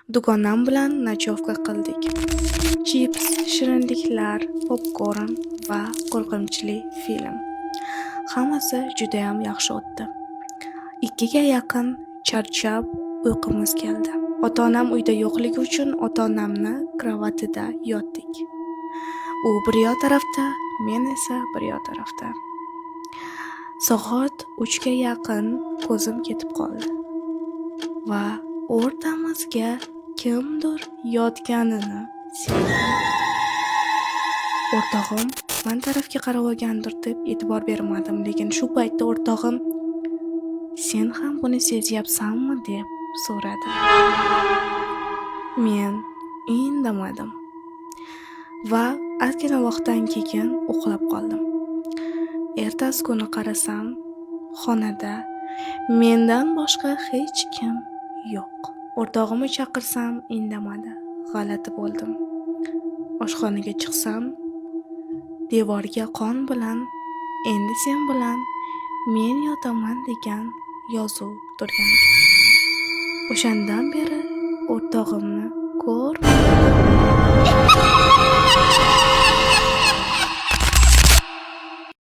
Dugonam bilan nochovka qildik. Chips, shirinliklar, popkorn va qo'rqinchli film. Hammasi juda ham yaxshi o'tdi. 2ga yaqin charchab uyqumiz keldi. Ota-onam uyda yo'qligi uchun ota-onamni kravatida yotdik. U bir yo tarafda, men esa bir yo tarafda. Soat 3ga yaqin ko'zim ketib qoldi va o'rtamizga kimdir yotganini sezdim. O'rtog'im men tarafga qarab olgandir deb e'tibor bermadim, lekin shu paytda o'rtog'im "Sen ham buni sezyapsanmi?" deb so'radi. Men indamadim va ozgina vaqtdan keyin uxlab qoldim. Ertasi kuni qarasam, xonada mendan boshqa hech kim yo'q. O'rtog'imni chaqirsam indamadi. G'alati bo'ldim. Oshxonaga chiqsam, devorga qon bilan "Endi sen bilan men yotaman" degan yozuv turgan ekan. O'shandan beri o'rtog'imni ko'rmadim.